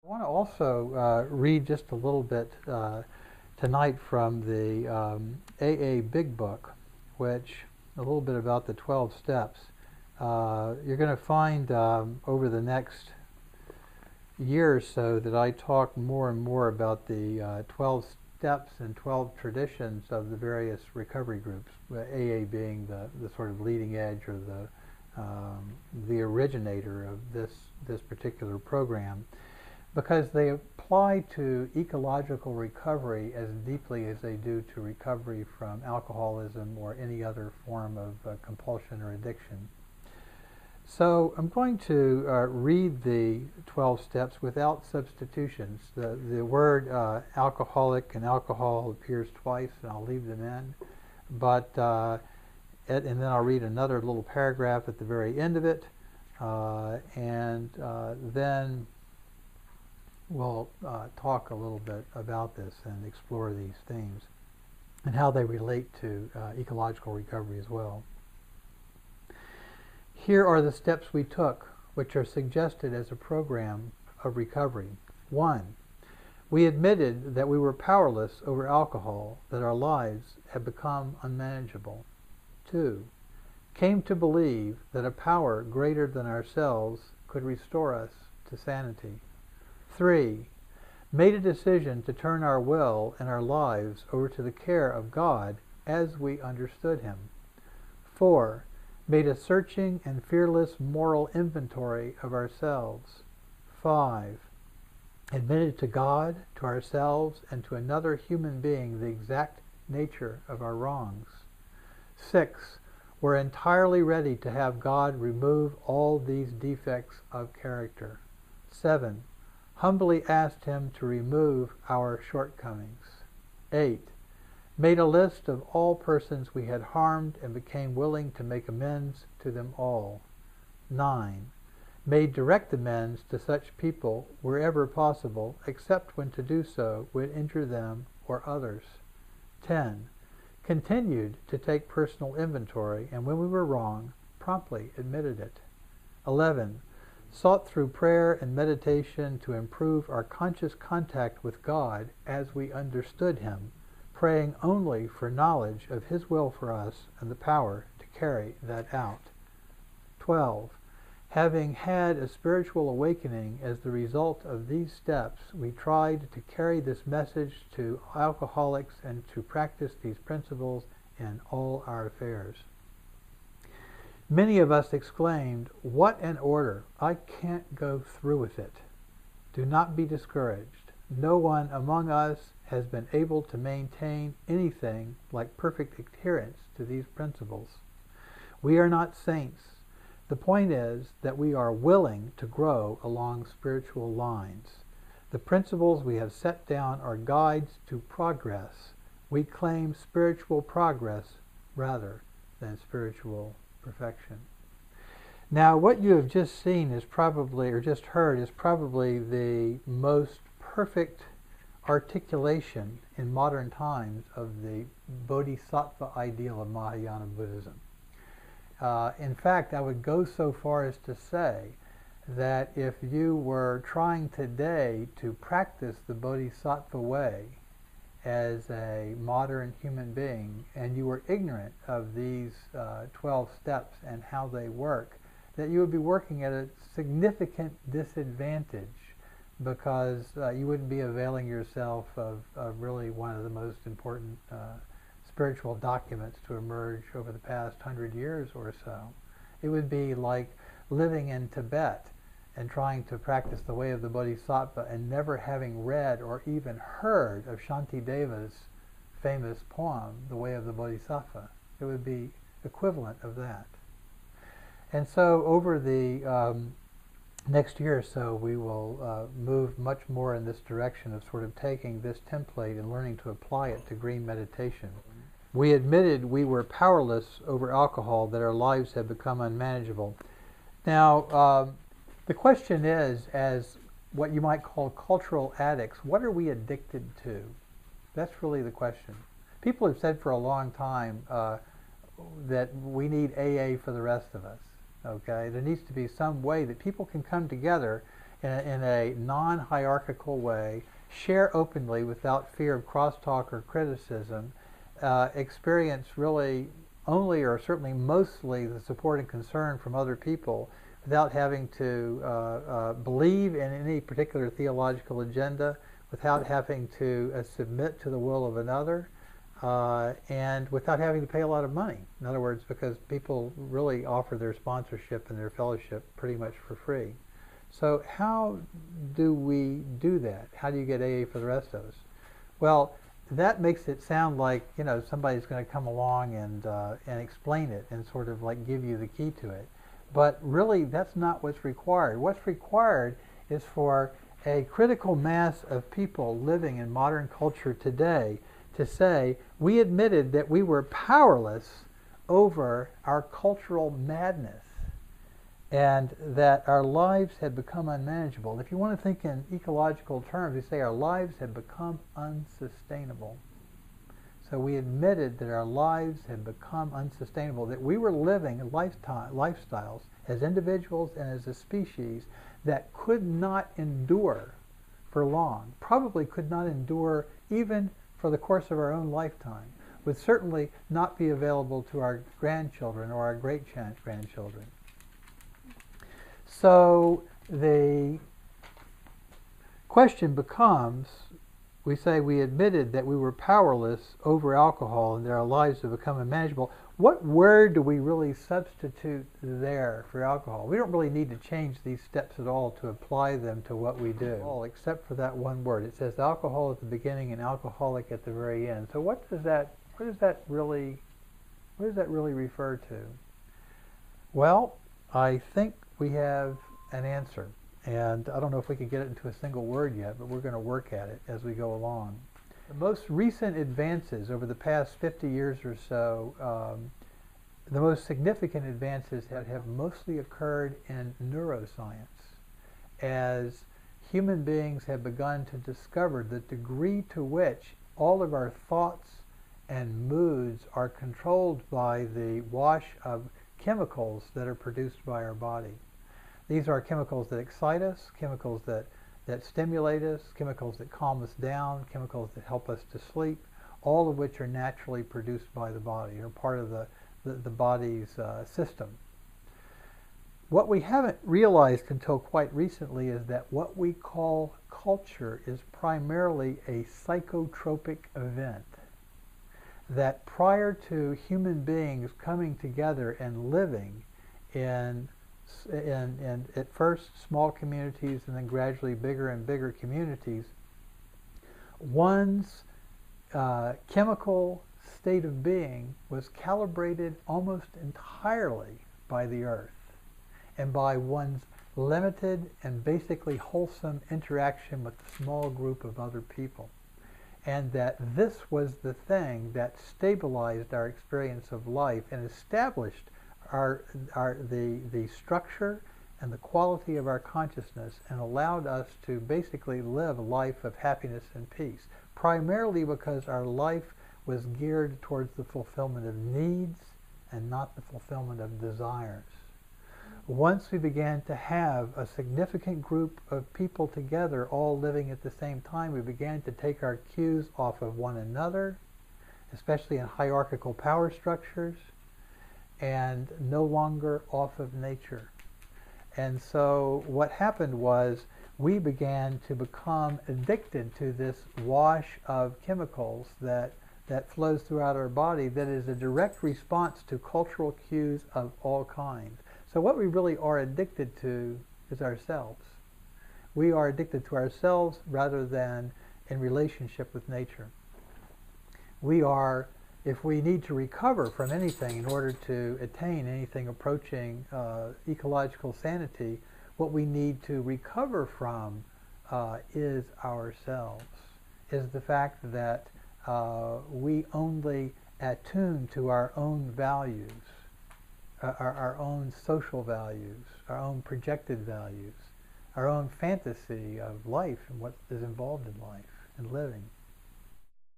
I want to also read just a little bit tonight from the AA Big Book, which a little bit about the 12 steps. You're going to find over the next year or so that I talk more and more about the 12 steps and 12 traditions of the various recovery groups, AA being the sort of leading edge or the originator of this particular program, because they apply to ecological recovery as deeply as they do to recovery from alcoholism or any other form of compulsion or addiction. So I'm going to read the 12 steps without substitutions. The word alcoholic and alcohol appears twice, and I'll leave them in. But and then I'll read another little paragraph at the very end of it, and then we'll talk a little bit about this and explore these themes and how they relate to ecological recovery as well. Here are the steps we took, which are suggested as a program of recovery. 1. We admitted that we were powerless over alcohol, that our lives had become unmanageable. 2. Came to believe that a power greater than ourselves could restore us to sanity. 3. Made a decision to turn our will and our lives over to the care of God as we understood Him. 4. Made a searching and fearless moral inventory of ourselves. 5. Admitted to God, to ourselves, and to another human being the exact nature of our wrongs. 6. Were entirely ready to have God remove all these defects of character. 7. Humbly asked Him to remove our shortcomings. 8. Made a list of all persons we had harmed and became willing to make amends to them all. 9. Made direct amends to such people wherever possible, except when to do so would injure them or others. 10. Continued to take personal inventory, and when we were wrong, promptly admitted it. 11. Sought through prayer and meditation to improve our conscious contact with God as we understood Him, praying only for knowledge of His will for us and the power to carry that out. 12. Having had a spiritual awakening as the result of these steps, we tried to carry this message to alcoholics and to practice these principles in all our affairs. Many of us exclaimed, "What an order! I can't go through with it." Do not be discouraged. No one among us has been able to maintain anything like perfect adherence to these principles. We are not saints. The point is that we are willing to grow along spiritual lines. The principles we have set down are guides to progress. We claim spiritual progress rather than spiritual perfection. Now, what you have just seen is probably, or just heard, is probably the most perfect articulation in modern times of the bodhisattva ideal of Mahayana Buddhism. In fact, I would go so far as to say that if you were trying today to practice the bodhisattva way as a modern human being, and you were ignorant of these 12 steps and how they work, that you would be working at a significant disadvantage, because you wouldn't be availing yourself of really one of the most important spiritual documents to emerge over the past 100 years or so. It would be like living in Tibet and trying to practice the way of the Bodhisattva and never having read or even heard of Shantideva's famous poem, The Way of the Bodhisattva. It would be equivalent of that. And so over the next year or so, we will move much more in this direction of sort of taking this template and learning to apply it to green meditation. We admitted we were powerless over alcohol, that our lives had become unmanageable. Now, the question is, as what you might call cultural addicts, what are we addicted to? That's really the question. People have said for a long time that we need AA for the rest of us. Okay, there needs to be some way that people can come together in a non-hierarchical way, share openly without fear of crosstalk or criticism, experience really only or certainly mostly the support and concern from other people without having to believe in any particular theological agenda, without having to submit to the will of another, and without having to pay a lot of money. In other words, because people really offer their sponsorship and their fellowship pretty much for free. So how do we do that? How do you get AA for the rest of us? Well, that makes it sound like, you know, somebody's going to come along and explain it and sort of like give you the key to it. But really, that's not what's required. What's required is for a critical mass of people living in modern culture today to say, we admitted that we were powerless over our cultural madness and that our lives had become unmanageable. If you want to think in ecological terms, you say our lives had become unsustainable. So we admitted that our lives had become unsustainable, that we were living lifestyles as individuals and as a species that could not endure for long, probably could not endure even for the course of our own lifetime, would certainly not be available to our grandchildren or our great-grandchildren. So the question becomes, we say we admitted that we were powerless over alcohol and that our lives have become unmanageable. What word do we really substitute there for alcohol? We don't really need to change these steps at all to apply them to what we do, all except for that one word. It says alcohol at the beginning and alcoholic at the very end. So what does that really refer to? Well, I think we have an answer. And I don't know if we could get it into a single word yet, but we're going to work at it as we go along. The most recent advances over the past 50 years or so, the most significant advances have mostly occurred in neuroscience, as human beings have begun to discover the degree to which all of our thoughts and moods are controlled by the wash of chemicals that are produced by our body. These are chemicals that excite us, chemicals that stimulate us, chemicals that calm us down, chemicals that help us to sleep, all of which are naturally produced by the body, or part of the body's system. What we haven't realized until quite recently is that what we call culture is primarily a psychotropic event. That prior to human beings coming together and living in at first small communities and then gradually bigger and bigger communities, one's chemical state of being was calibrated almost entirely by the earth and by one's limited and basically wholesome interaction with a small group of other people. And that this was the thing that stabilized our experience of life and established the structure and the quality of our consciousness and allowed us to basically live a life of happiness and peace, primarily because our life was geared towards the fulfillment of needs and not the fulfillment of desires. Once we began to have a significant group of people together all living at the same time, we began to take our cues off of one another, especially in hierarchical power structures, and no longer off of nature. And so what happened was we began to become addicted to this wash of chemicals that flows throughout our body that is a direct response to cultural cues of all kinds. So what we really are addicted to is ourselves. We are addicted to ourselves rather than in relationship with nature. We are, if we need to recover from anything in order to attain anything approaching ecological sanity, what we need to recover from is ourselves, is the fact that we only attune to our own values, our own social values, our own projected values, our own fantasy of life and what is involved in life and living.